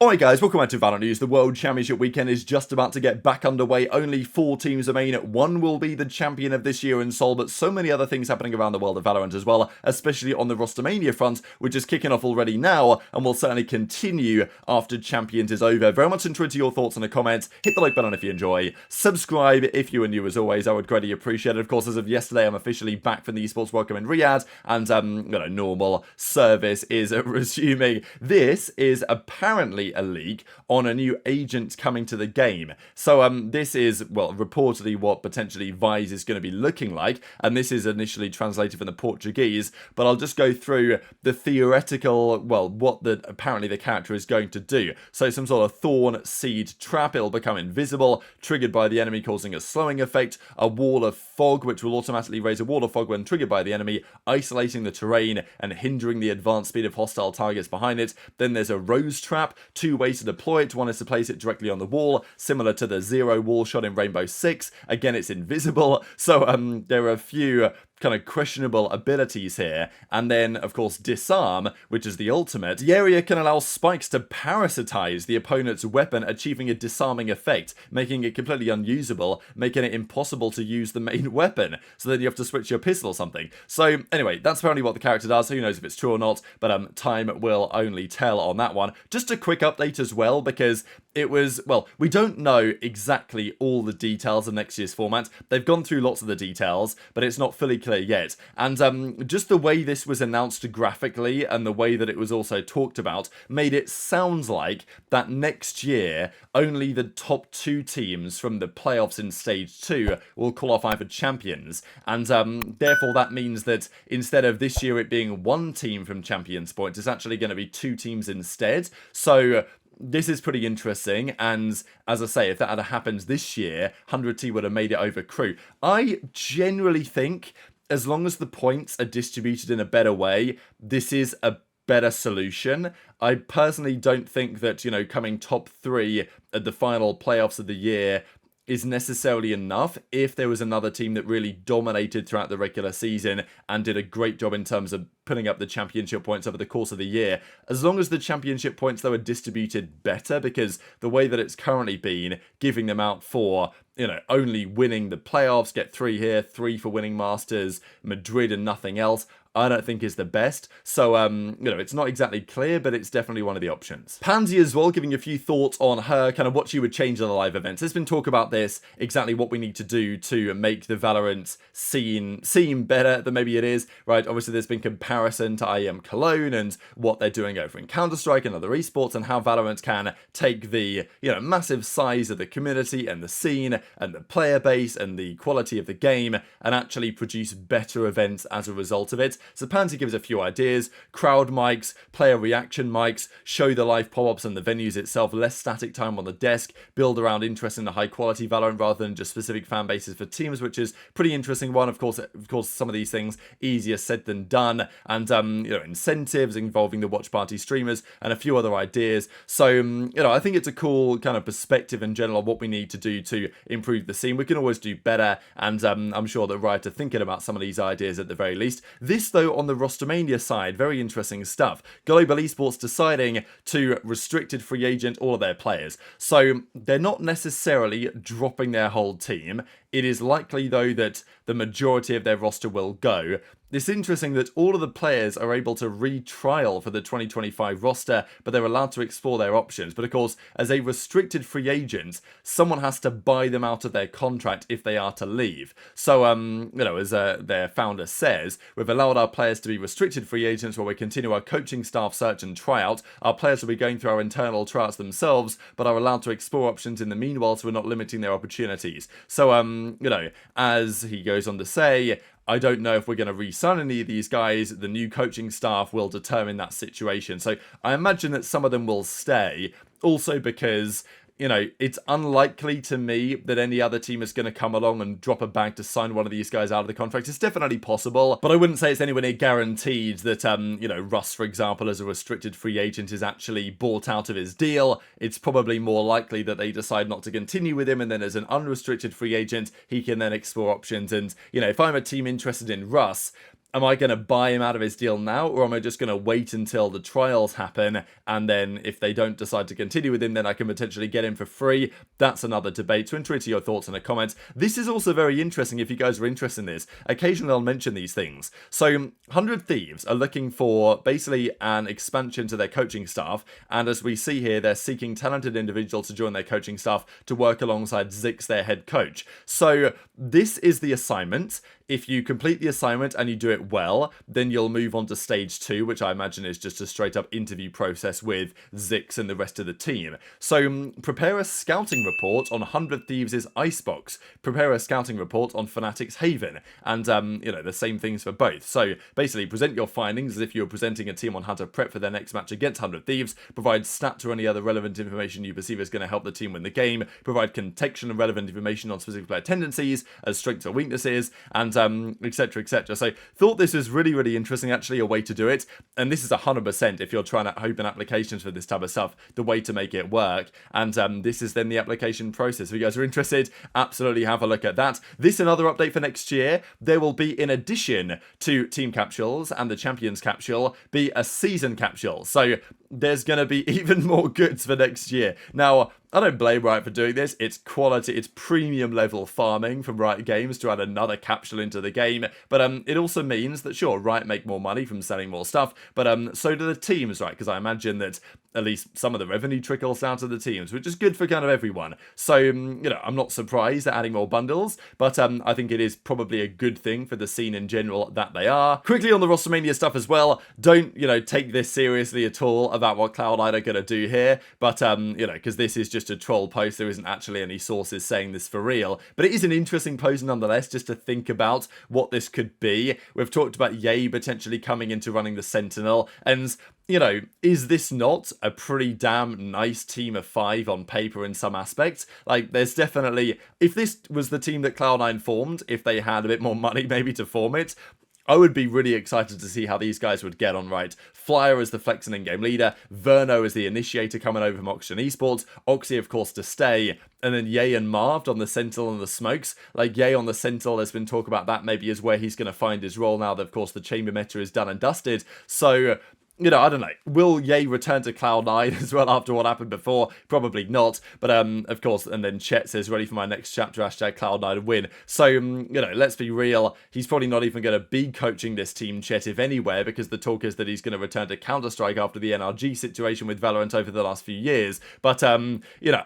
Alright guys, welcome back to VALORANT News. The World Championship weekend is just about to get back underway. Only 4 teams remain. One will be the champion of this year in Seoul, but so many other things happening around the world of VALORANT as well, especially on the Rostermania front, which is kicking off already now and will certainly continue after Champions is over. Very much interested in your thoughts in the comments. Hit the like button if you enjoy. Subscribe if you are new as always. I would greatly appreciate it. Of course, as of yesterday, I'm officially back from the Esports World Cup in Riyadh, and normal service is resuming. This is apparently a leak on a new agent coming to the game. So this is, well, reportedly what potentially VISE is going to be looking like, and this is initially translated from the Portuguese, but I'll just go through the theoretical, well, what apparently the character is going to do. So some sort of thorn seed trap. It'll become invisible, triggered by the enemy, causing a slowing effect, a wall of fog, which will automatically raise a wall of fog when triggered by the enemy, isolating the terrain and hindering the advanced speed of hostile targets behind it. Then there's a rose trap, 2 ways to deploy it. One is to place it directly on the wall, similar to the zero wall shot in Rainbow Six. Again, it's invisible, so there are a few kind of questionable abilities here. And then, of course, disarm, which is the ultimate. The area can allow spikes to parasitize the opponent's weapon, achieving a disarming effect, making it completely unusable, making it impossible to use the main weapon. So then you have to switch your pistol or something. So anyway, that's apparently what the character does. Who knows if it's true or not, but time will only tell on that one. Just a quick update as well, because it was, well, we don't know exactly all the details of next year's format. They've gone through lots of the details, but it's not fully clear yet. And just the way this was announced graphically and the way that it was also talked about made it sound like that next year only the top 2 teams from the playoffs in stage 2 will qualify for champions. And therefore that means that instead of this year it being 1 team from champions points, it's actually going to be 2 teams instead. So this is pretty interesting, and as I say, if that had happened this year, 100T would have made it over crew. I generally think, as long as the points are distributed in a better way, this is a better solution. I personally don't think that, coming top 3 at the final playoffs of the year is necessarily enough. If there was another team that really dominated throughout the regular season and did a great job in terms of putting up the championship points over the course of the year, as long as the championship points though are distributed better, because the way that it's currently been, giving them out for only winning the playoffs, get 3 here, 3 for winning Masters, Madrid and nothing else, I don't think is the best. So, it's not exactly clear, but it's definitely one of the options. Pansy as well, giving a few thoughts on her, kind of what she would change in the live events. There's been talk about this, exactly what we need to do to make the Valorant scene seem better than maybe it is, right? Obviously, there's been comparison to IEM Cologne and what they're doing over in Counter-Strike and other esports, and how Valorant can take the, massive size of the community and the scene and the player base and the quality of the game and actually produce better events as a result of it. So Pansy gives a few ideas: crowd mics, player reaction mics, show the live pop-ups and the venues itself, less static time on the desk, build around interest in the high quality Valorant rather than just specific fan bases for teams, which is pretty interesting one. Of course, some of these things easier said than done, and incentives involving the watch party streamers and a few other ideas. So I think it's a cool kind of perspective in general of what we need to do to improve the scene. We can always do better, and I'm sure that Riot are thinking about some of these ideas at the very least. This though, on the Rostermania side, very interesting stuff. Global Esports deciding to restricted free agent all of their players. So they're not necessarily dropping their whole team. It is likely, though, that the majority of their roster will go. It's interesting that all of the players are able to retrial for the 2025 roster, but they're allowed to explore their options. But of course, as a restricted free agent, someone has to buy them out of their contract if they are to leave. So, as their founder says, we've allowed our players to be restricted free agents while we continue our coaching staff search and tryout. Our players will be going through our internal tryouts themselves, but are allowed to explore options in the meanwhile, so we're not limiting their opportunities. So, as he goes on to say, I don't know if we're going to re-sign any of these guys. The new coaching staff will determine that situation. So I imagine that some of them will stay. Also because it's unlikely to me that any other team is going to come along and drop a bag to sign one of these guys out of the contract. It's definitely possible, but I wouldn't say it's anywhere near guaranteed that, Russ, for example, as a restricted free agent is actually bought out of his deal. It's probably more likely that they decide not to continue with him, and then as an unrestricted free agent, he can then explore options. And, if I'm a team interested in Russ, am I going to buy him out of his deal now, or am I just going to wait until the trials happen, and then if they don't decide to continue with him, then I can potentially get him for free? That's another debate. So enter into your thoughts in the comments. This is also very interesting if you guys are interested in this. Occasionally I'll mention these things. So 100 Thieves are looking for basically an expansion to their coaching staff, and as we see here, they're seeking talented individuals to join their coaching staff to work alongside Zix, their head coach. So this is the assignment. If you complete the assignment and you do it well, then you'll move on to stage 2, which I imagine is just a straight up interview process with Zix and the rest of the team. So prepare a scouting report on 100 Thieves' Icebox, prepare a scouting report on Fnatic's Haven, and the same things for both. So basically present your findings as if you were presenting a team on how to prep for their next match against 100 Thieves, provide stats or any other relevant information you perceive is going to help the team win the game, provide contextual and relevant information on specific player tendencies as strengths or weaknesses, and etc, etc. So thought this was really, really interesting, actually, a way to do it. And this is 100% if you're trying to open applications for this type of stuff, the way to make it work. And this is then the application process. If you guys are interested, absolutely have a look at that. This another update for next year. There will be, in addition to team capsules and the champions capsule, be a season capsule. So there's going to be even more goods for next year. Now, I don't blame Riot for doing this. It's quality, it's premium level farming from Riot Games to add another capsule into the game. But it also means that, sure, Riot make more money from selling more stuff, but so do the teams, right? Because I imagine that at least some of the revenue trickles down to the teams, which is good for kind of everyone. So, I'm not surprised at adding more bundles, but I think it is probably a good thing for the scene in general that they are. Quickly on the Rostermania stuff as well, don't, take this seriously at all about what Cloud9 are going to do here, but, because this is just a troll post, there isn't actually any sources saying this for real, but it is an interesting post nonetheless, just to think about what this could be. We've talked about Ye potentially coming into running the Sentinel, and is this not a pretty damn nice team of 5 on paper in some aspects? Like, there's definitely, if this was the team that Cloud9 formed, if they had a bit more money maybe to form it, I would be really excited to see how these guys would get on, right? Flyer as the flex and in-game leader, Verno as the initiator coming over from Oxygen Esports, Oxy, of course, to stay, and then Ye and Marved on the Sentinel and the Smokes. Like, Ye on the Sentinel, there's been talk about that maybe is where he's going to find his role now that, of course, the Chamber meta is done and dusted. So, I don't know. Will Ye return to Cloud9 as well after what happened before? Probably not. But, of course, and then Chet says, ready for my next chapter, hashtag Cloud9 win. So, let's be real. He's probably not even going to be coaching this team, Chet, if anywhere, because the talk is that he's going to return to Counter-Strike after the NRG situation with Valorant over the last few years. But,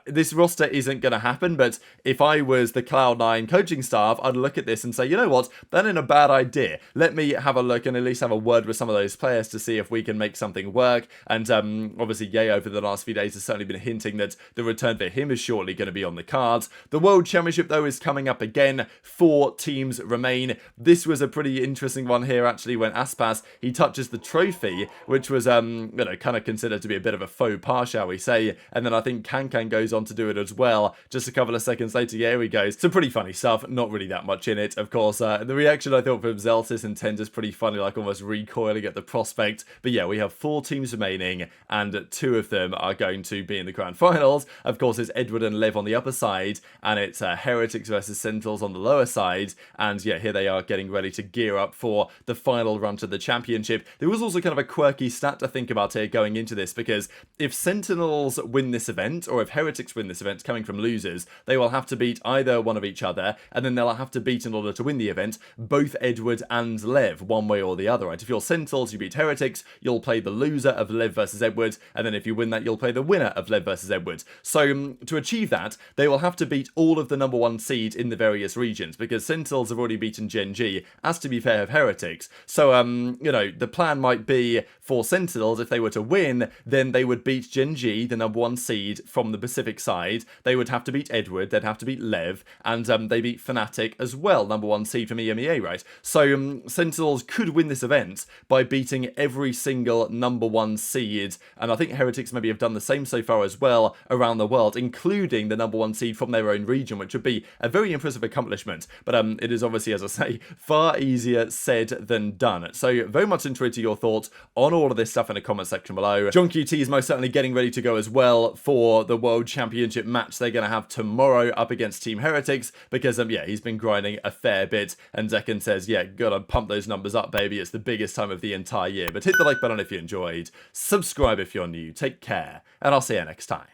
this roster isn't going to happen. But if I was the Cloud9 coaching staff, I'd look at this and say, you know what? That ain't a bad idea. Let me have a look and at least have a word with some of those players to see if we can make something work. And obviously Ye over the last few days has certainly been hinting that the return for him is shortly going to be on the cards. The World Championship though is coming up again. 4 teams remain. This was a pretty interesting one here actually when Aspas, he touches the trophy, which was kind of considered to be a bit of a faux pas, shall we say, and then I think Kankan goes on to do it as well. Just a couple of seconds later, here he goes. Some pretty funny stuff, not really that much in it, of course. The reaction I thought from Zeltis and Tend is pretty funny, like almost recoiling at the prospect. But yeah, we have 4 teams remaining, and 2 of them are going to be in the grand finals. Of course, it's Edward and Lev on the upper side, and it's Heretics versus Sentinels on the lower side. And yeah, here they are getting ready to gear up for the final run to the championship. There was also kind of a quirky stat to think about here going into this, because if Sentinels win this event, or if Heretics win this event coming from losers, they will have to beat either one of each other, and then they'll have to beat, in order to win the event, both Edward and Lev, one way or the other, right? If you're Sentinels, you beat Heretics, you'll play the loser of Lev versus Edward, and then if you win that, you'll play the winner of Lev versus Edward. So to achieve that, they will have to beat all of the number 1 seed in the various regions, because Sentinels have already beaten Gen.G, as to be fair of Heretics. So, the plan might be for Sentinels, if they were to win, then they would beat Gen.G, the number 1 seed from the Pacific side. They would have to beat Edward, they'd have to beat Lev, and they beat Fnatic as well, number 1 seed from EMEA, right? So Sentinels could win this event by beating every single single #1 seed, and I think Heretics maybe have done the same so far as well around the world, including the #1 seed from their own region, which would be a very impressive accomplishment. But it is obviously, as I say, far easier said than done. So very much interested to your thoughts on all of this stuff in the comment section below. Gen.G is most certainly getting ready to go as well for the World Championship match they're going to have tomorrow up against Team Heretics, because yeah, he's been grinding a fair bit, and Zekken says, yeah, gotta pump those numbers up, baby. It's the biggest time of the entire year. But hit the like button if you enjoyed, subscribe if you're new, take care, and I'll see you next time.